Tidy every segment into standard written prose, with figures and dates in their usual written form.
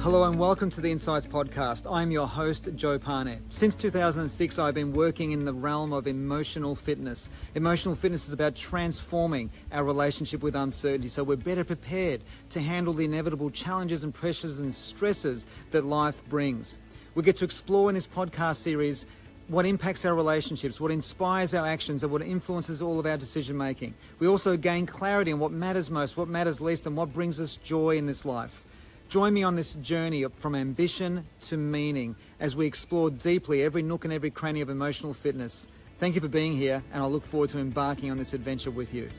Hello and welcome to the Insights Podcast. I'm your host, Joe Pane. Since 2006, I've been working in the realm of emotional fitness. Emotional fitness is about transforming our relationship with uncertainty so we're better prepared to handle the inevitable challenges and pressures and stresses that life brings. We get to explore in this podcast series what impacts our relationships, what inspires our actions, and what influences all of our decision making. We also gain clarity on what matters most, what matters least, and what brings us joy in this life. Join me on this journey from ambition to meaning as we explore deeply every nook and every cranny of emotional fitness. Thank you for being here, and I look forward to embarking on this adventure with you.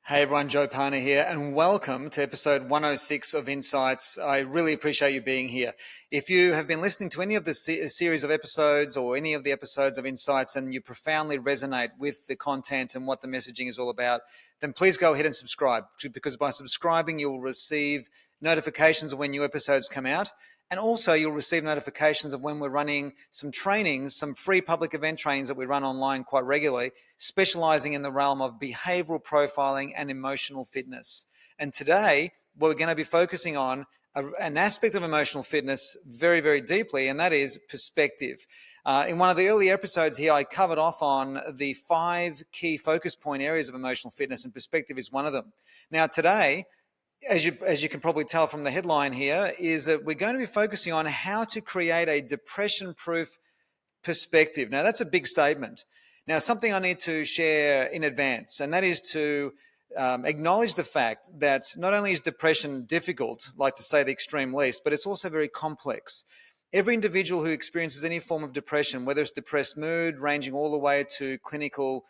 Hey everyone, Joe Pane here, and welcome to episode 106 of Insights. I really appreciate you being here. If you have been listening to any of the series of episodes or any of the episodes of Insights and you profoundly resonate with the content and what the messaging is all about, then please go ahead and subscribe, because by subscribing you'll receive notifications of when new episodes come out. And also you'll receive notifications of when we're running some trainings, some free public event trainings that we run online quite regularly, specializing in the realm of behavioral profiling and emotional fitness. And today, we're going to be focusing on an aspect of emotional fitness very, very deeply, and that is perspective. In one of the early episodes here, I covered off on the 5 key focus point areas of emotional fitness, and perspective is one of them. Now today, as you can probably tell from the headline here, is that we're going to be focusing on how to create a depression-proof perspective. Now, that's a big statement. Now, something I need to share in advance, and that is to acknowledge the fact that not only is depression difficult, like to say the extreme least, but it's also very complex. Every individual who experiences any form of depression, whether it's depressed mood, ranging all the way to clinically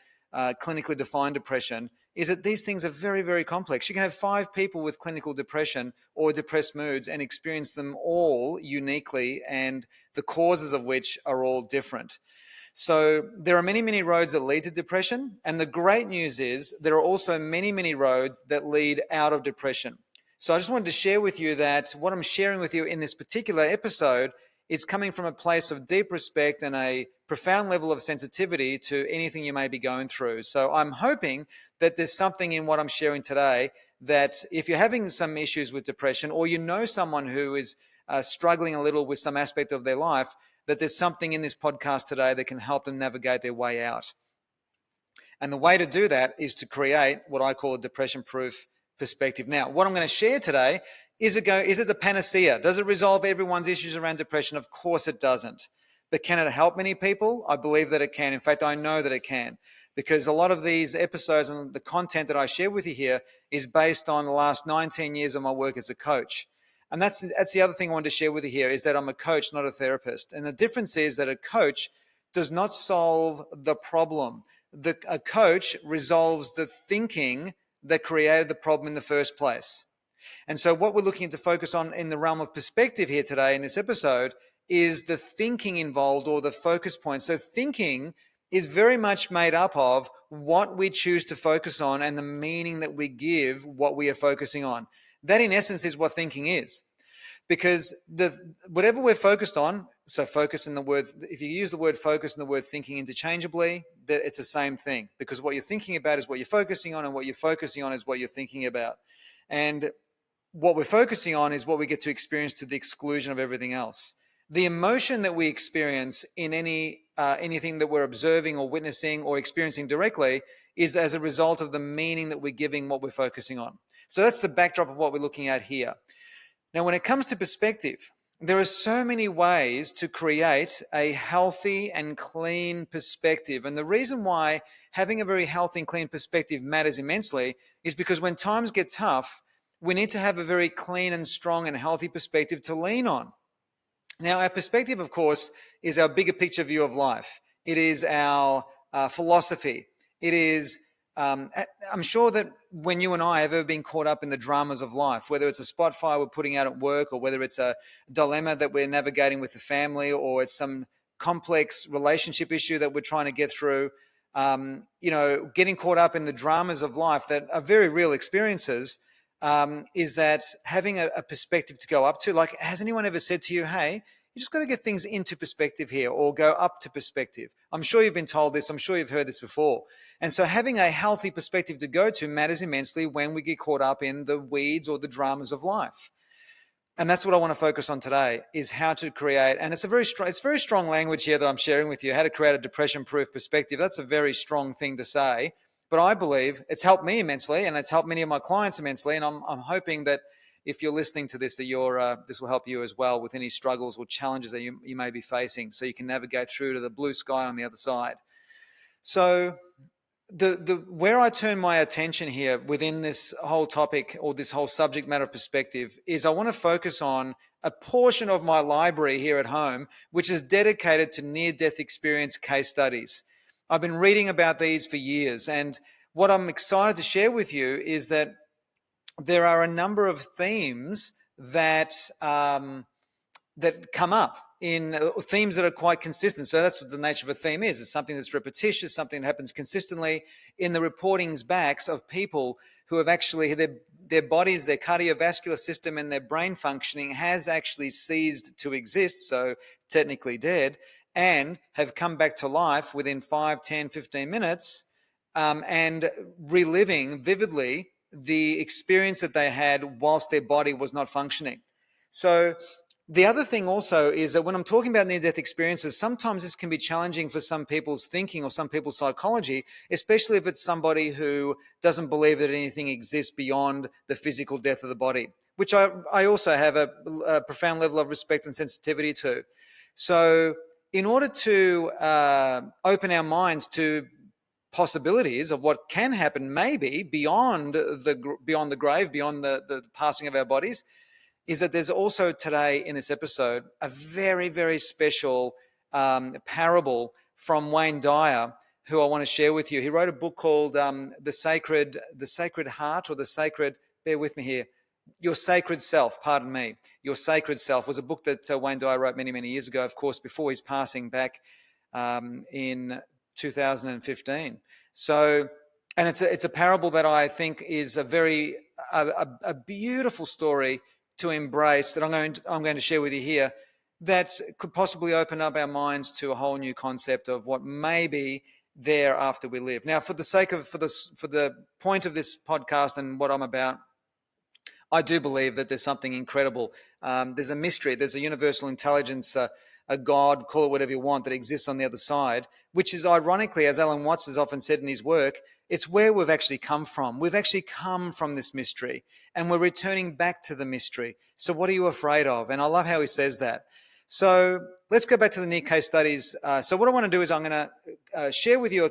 defined depression, is that these things are very, very complex. You can have 5 people with clinical depression or depressed moods and experience them all uniquely, and the causes of which are all different. So there are many, many roads that lead to depression. And the great news is there are also many, many roads that lead out of depression. So I just wanted to share with you that what I'm sharing with you in this particular episode is coming from a place of deep respect and a profound level of sensitivity to anything you may be going through. So I'm hoping that there's something in what I'm sharing today that if you're having some issues with depression, or you know someone who is struggling a little with some aspect of their life, that there's something in this podcast today that can help them navigate their way out. And the way to do that is to create what I call a depression-proof perspective. Now, what I'm going to share today, is it the panacea? Does it resolve everyone's issues around depression? Of course it doesn't. But can it help many people? I believe that it can. In fact, I know that it can, because a lot of these episodes and the content that I share with you here is based on the last 19 years of my work as a coach. And that's the other thing I wanted to share with you here, is that I'm a coach, not a therapist. And the difference is that a coach does not solve the problem. A coach resolves the thinking that created the problem in the first place. And so what we're looking to focus on in the realm of perspective here today in this episode is the thinking involved, or the focus point. So thinking is very much made up of what we choose to focus on and the meaning that we give what we are focusing on. That in essence is what thinking is. Because whatever we're focused on, so focus in the word, if you use the word focus and the word thinking interchangeably, that it's the same thing. Because what you're thinking about is what you're focusing on, and what you're focusing on is what you're thinking about. And what we're focusing on is what we get to experience to the exclusion of everything else. The emotion that we experience in anything that we're observing or witnessing or experiencing directly is as a result of the meaning that we're giving what we're focusing on. So that's the backdrop of what we're looking at here. Now, when it comes to perspective, there are so many ways to create a healthy and clean perspective. And the reason why having a very healthy and clean perspective matters immensely is because when times get tough, we need to have a very clean and strong and healthy perspective to lean on. Now, our perspective, of course, is our bigger picture view of life. It is our philosophy. It is, I'm sure that when you and I have ever been caught up in the dramas of life, whether it's a spot fire we're putting out at work, or whether it's a dilemma that we're navigating with the family, or it's some complex relationship issue that we're trying to get through, getting caught up in the dramas of life that are very real experiences, is that having a perspective to go up to. Like, has anyone ever said to you, hey, You just got to get things into perspective here, or go up to perspective. I'm sure you've been told this. I'm sure you've heard this before. And so having a healthy perspective to go to matters immensely when we get caught up in the weeds or the dramas of life. And that's what I want to focus on today, is how to create, and it's very strong language here that I'm sharing with you, how to create a depression-proof perspective. That's a very strong thing to say, but I believe it's helped me immensely, and it's helped many of my clients immensely, and I'm hoping that if you're listening to this, that this will help you as well with any struggles or challenges that you may be facing, so you can navigate through to the blue sky on the other side. So where I turn my attention here within this whole topic, or this whole subject matter perspective, is I want to focus on a portion of my library here at home, which is dedicated to near-death experience case studies. I've been reading about these for years, and what I'm excited to share with you is that there are a number of themes that come up in themes that are quite consistent. So that's what the nature of a theme is. It's something that's repetitious, something that happens consistently in the reportings backs of people who have actually, their bodies, their cardiovascular system and their brain functioning has actually ceased to exist, so technically dead, and have come back to life within 5, 10, 15 minutes and reliving vividly the experience that they had whilst their body was not functioning. So the other thing also is that when I'm talking about near-death experiences, sometimes this can be challenging for some people's thinking or some people's psychology, especially if it's somebody who doesn't believe that anything exists beyond the physical death of the body, which I also have a profound level of respect and sensitivity to. So in order to open our minds to possibilities of what can happen maybe beyond the grave, beyond the passing of our bodies, is that there's also today in this episode a very, very special parable from Wayne Dyer, who I want to share with you. He wrote a book called The Sacred Heart, or bear with me here, Your Sacred Self, pardon me. Your Sacred Self was a book that Wayne Dyer wrote many, many years ago, of course, before his passing back in 2015. So, and it's a parable that I think is a beautiful story to embrace, that I'm going to share with you here, that could possibly open up our minds to a whole new concept of what may be there after we live. Now, for the point of this podcast and what I'm about, I do believe that there's something incredible. There's a mystery. There's a universal intelligence, a God, call it whatever you want, that exists on the other side, which is ironically, as Alan Watts has often said in his work, it's where we've actually come from. We've actually come from this mystery, and we're returning back to the mystery. So what are you afraid of? And I love how he says that. So let's go back to the near case studies. So what I want to do is I'm going to share with you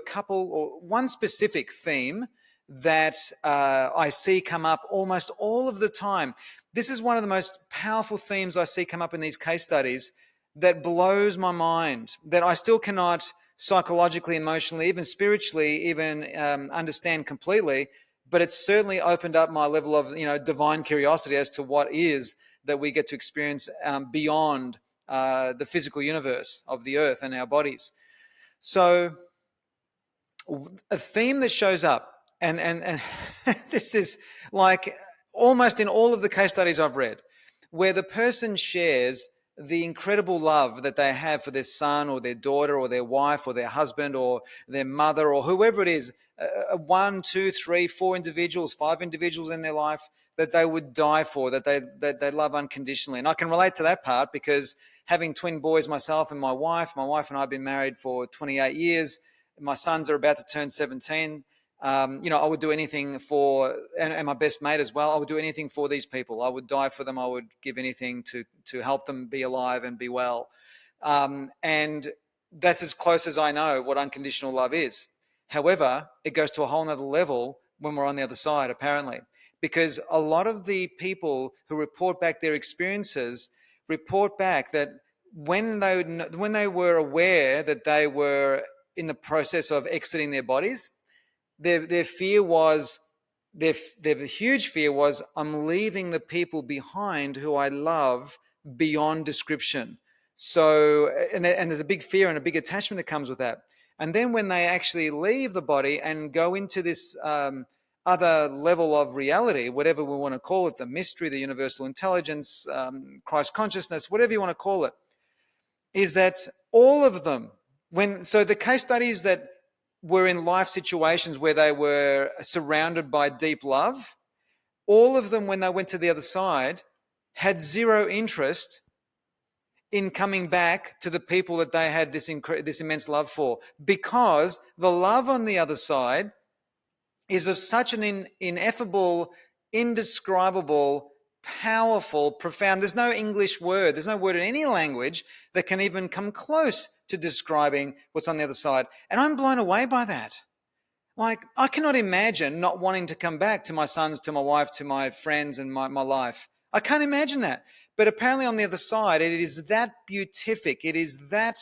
one specific theme that I see come up almost all of the time. This is one of the most powerful themes I see come up in these case studies that blows my mind, that I still cannot psychologically, emotionally, even spiritually, even understand completely. But it's certainly opened up my level of divine curiosity as to what is that we get to experience beyond the physical universe of the earth and our bodies. So a theme that shows up, and this is like almost in all of the case studies I've read, where the person shares the incredible love that they have for their son or their daughter or their wife or their husband or their mother or whoever it is, 1, 2, 3, 4 individuals, 5 individuals in their life that they would die for, that they love unconditionally. And I can relate to that part because having twin boys myself and my wife and I have been married for 28 years. My sons are about to turn 17. I would do anything for, and my best mate as well, I would do anything for these people. I would die for them. I would give anything to help them be alive and be well. And that's as close as I know what unconditional love is. However, it goes to a whole nother level when we're on the other side, apparently, because a lot of the people who report back their experiences report back that when they were aware that they were in the process of exiting their bodies, their fear was, their huge fear was, I'm leaving the people behind who I love beyond description. So, and there's a big fear and a big attachment that comes with that. And then when they actually leave the body and go into this other level of reality, whatever we want to call it, the mystery, the universal intelligence, Christ consciousness, whatever you want to call it, is that all of them, so the case studies that were in life situations where they were surrounded by deep love, all of them, when they went to the other side, had zero interest in coming back to the people that they had this immense love for, because the love on the other side is of such an ineffable, indescribable, powerful, profound. There's no English word, there's no word in any language that can even come close to describing what's on the other side. And I'm blown away by that. Like, I cannot imagine not wanting to come back to my sons, to my wife, to my friends and my life. I can't imagine that. But apparently on the other side, it is that beatific, it is that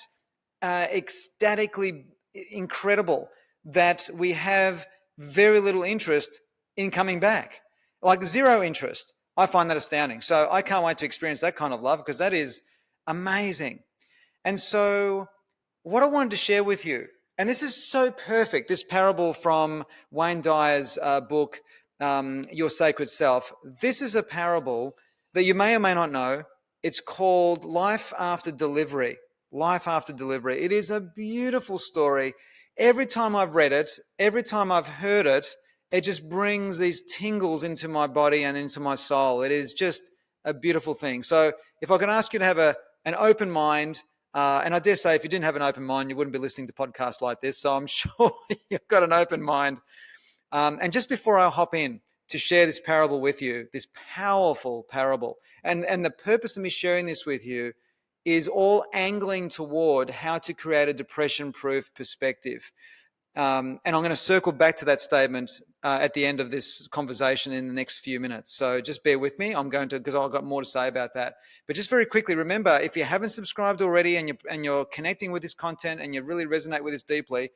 ecstatically incredible that we have very little interest in coming back. Like zero interest. I find that astounding. So I can't wait to experience that kind of love, because that is amazing. And so what I wanted to share with you, and this is so perfect, this parable from Wayne Dyer's book, Your Sacred Self. This is a parable that you may or may not know. It's called Life After Delivery. Life After Delivery. It is a beautiful story. Every time I've read it, every time I've heard it, it just brings these tingles into my body and into my soul. It is just a beautiful thing. So if I can ask you to have an open mind, and I dare say if you didn't have an open mind, you wouldn't be listening to podcasts like this. So I'm sure you've got an open mind. And just before I hop in to share this parable with you, this powerful parable, and the purpose of me sharing this with you is all angling toward how to create a depression-proof perspective. And I'm going to circle back to that statement at the end of this conversation in the next few minutes. So just bear with me. I'm going to, because I've got more to say about that. But just very quickly, remember, if you haven't subscribed already and you're connecting with this content and you really resonate with this deeply,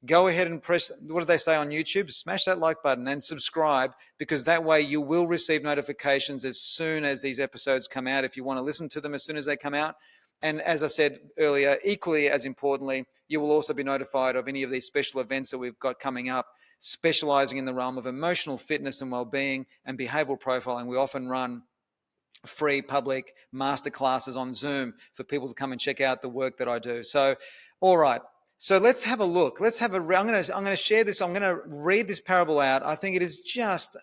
go ahead and press, what do they say on YouTube? Smash that like button and subscribe, because that way you will receive notifications as soon as these episodes come out, if you want to listen to them as soon as they come out. And as I said earlier, equally as importantly, you will also be notified of any of these special events that we've got coming up, specializing in the realm of emotional fitness and well-being and behavioral profiling. We often run free public masterclasses on Zoom for people to come and check out the work that I do. So, all right. So let's have a look. I'm going to share this. I'm going to read this parable out. I think it is just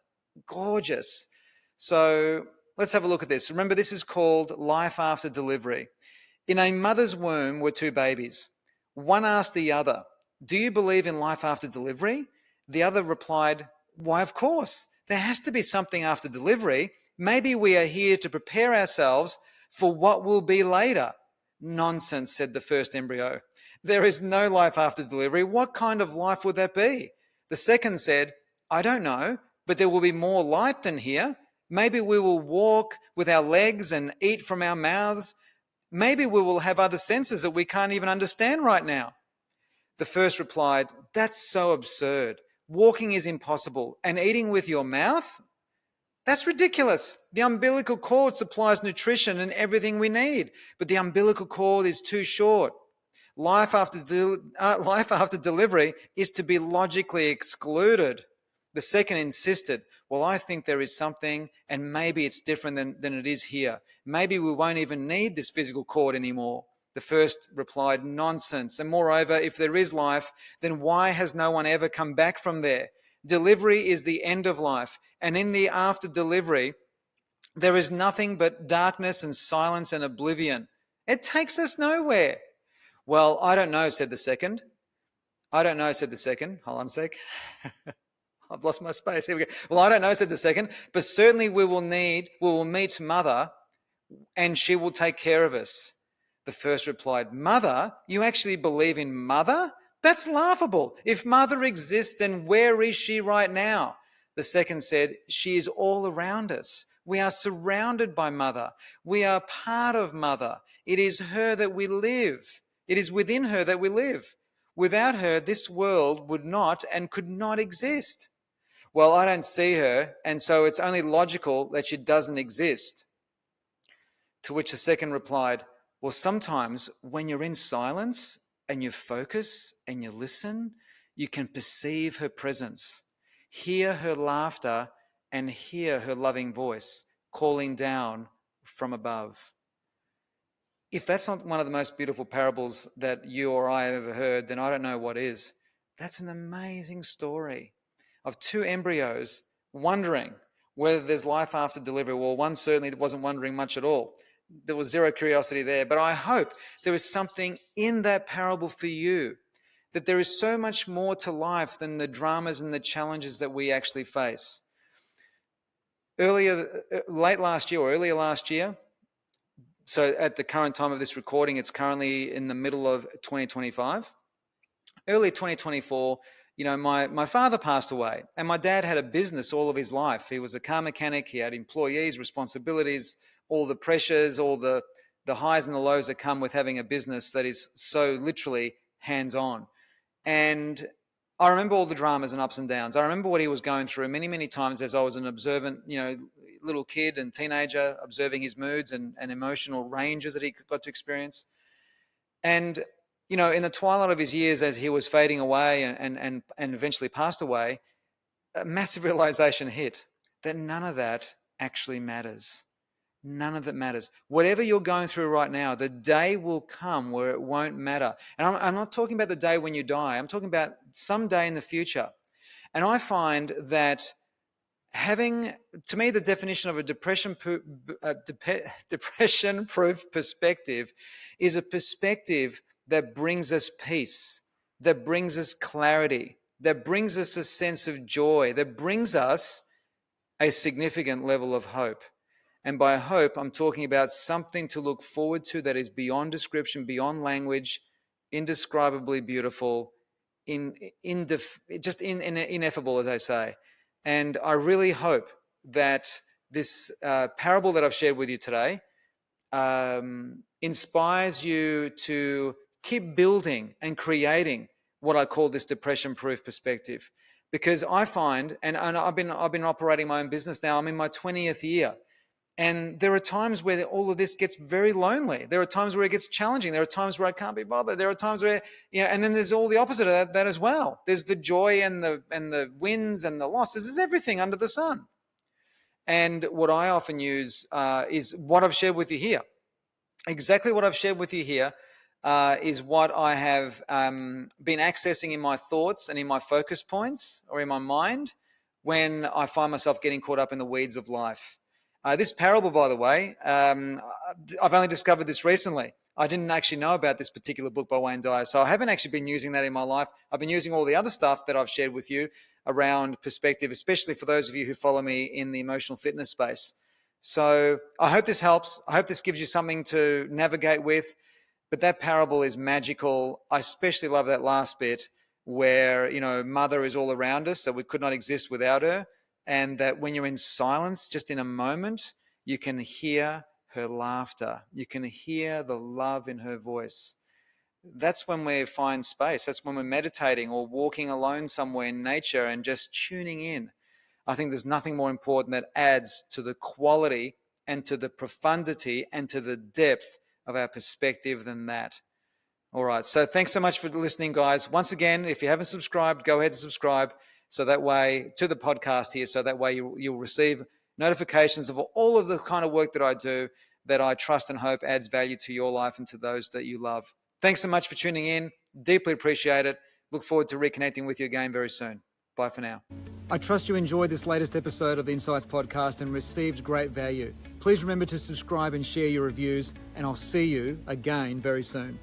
gorgeous. So let's have a look at this. Remember, this is called Life After Delivery. In a mother's womb were two babies. One asked the other, "Do you believe in life after delivery?" The other replied, "Why, of course. There has to be something after delivery. Maybe we are here to prepare ourselves for what will be later." "Nonsense," said the first embryo. "There is no life after delivery. What kind of life would that be?" The second said, "I don't know, but there will be more light than here. Maybe we will walk with our legs and eat from our mouths. Maybe we will have other senses that we can't even understand right now." The first replied, "That's so absurd. Walking is impossible. And eating with your mouth? That's ridiculous. The umbilical cord supplies nutrition and everything we need, but the umbilical cord is too short. Life after delivery is to be logically excluded." The second insisted, "Well, I think there is something, and maybe it's different than it is here. Maybe we won't even need this physical cord anymore." The first replied, "Nonsense. And moreover, if there is life, then why has no one ever come back from there? Delivery is the end of life, and in the after delivery, there is nothing but darkness and silence and oblivion. It takes us nowhere." "Well, I don't know," said the second. "I don't know," said the second. Hold on a sec. I've lost my space. Here we go. "Well, I don't know," said the second, "but certainly we will meet Mother, and she will take care of us." The first replied, "Mother? You actually believe in Mother? That's laughable. If Mother exists, then where is she right now?" The second said, "She is all around us. We are surrounded by Mother. We are part of Mother. It is her that we live. It is within her that we live. Without her, this world would not and could not exist." "Well, I don't see her, and so it's only logical that she doesn't exist." To which the second replied, "Well, sometimes when you're in silence and you focus and you listen, you can perceive her presence, hear her laughter, and hear her loving voice calling down from above." if that's not one of the most beautiful parables that you or I have ever heard, then I don't know what is. That's an amazing story of two embryos wondering whether there's life after delivery. Well, one certainly wasn't wondering much at all. There was zero curiosity there. But I hope there is something in that parable for you, that there is so much more to life than the dramas and the challenges that we actually face. Earlier last year, so at the current time of this recording, it's currently in the middle of 2025. Early 2024, my father passed away, and my dad had a business all of his life. He was a car mechanic. He had employees, responsibilities, all the pressures, all the highs and the lows that come with having a business that is so literally hands-on. And I remember all the dramas and ups and downs. I remember what he was going through many, many times as I was an observant, little kid and teenager, observing his moods and emotional ranges that he got to experience. And, in the twilight of his years, as he was fading away and eventually passed away, a massive realization hit that none of that actually matters. None of that matters. Whatever you're going through right now, the day will come where it won't matter. And I'm not talking about the day when you die. I'm talking about some day in the future. And I find that to me, the definition of a depression-proof perspective is a perspective that brings us peace, that brings us clarity, that brings us a sense of joy, that brings us a significant level of hope. And by hope, I'm talking about something to look forward to that is beyond description, beyond language, indescribably beautiful, ineffable, as I say. And I really hope that this parable that I've shared with you today inspires you to keep building and creating what I call this depression-proof perspective. Because I find, and I've been operating my own business now, I'm in my 20th year. And there are times where all of this gets very lonely. There are times where it gets challenging. There are times where I can't be bothered. There are times where, and then there's all the opposite of that as well. There's the joy and the wins and the losses. There's everything under the sun. And what I often use is what I've shared with you here. Exactly what I've shared with you here is what I have been accessing in my thoughts and in my focus points or in my mind when I find myself getting caught up in the weeds of life. This parable, by the way, I've only discovered this recently. I didn't actually know about this particular book by Wayne Dyer, so I haven't actually been using that in my life. I've been using all the other stuff that I've shared with you around perspective, especially for those of you who follow me in the emotional fitness space. So I hope this helps. I hope this gives you something to navigate with. But that parable is magical. I especially love that last bit where, Mother is all around us, so we could not exist without her. And that when you're in silence, just in a moment, you can hear her laughter. You can hear the love in her voice. That's when we find space. That's when we're meditating or walking alone somewhere in nature and just tuning in. I think there's nothing more important that adds to the quality and to the profundity and to the depth of our perspective than that. All right. So thanks so much for listening, guys. Once again, if you haven't subscribed, go ahead and subscribe. So that way, to the podcast here, so that way you'll receive notifications of all of the kind of work that I do that I trust and hope adds value to your life and to those that you love. Thanks so much for tuning in. Deeply appreciate it. Look forward to reconnecting with you again very soon. Bye for now. I trust you enjoyed this latest episode of the Insights Podcast and received great value. Please remember to subscribe and share your reviews, and I'll see you again very soon.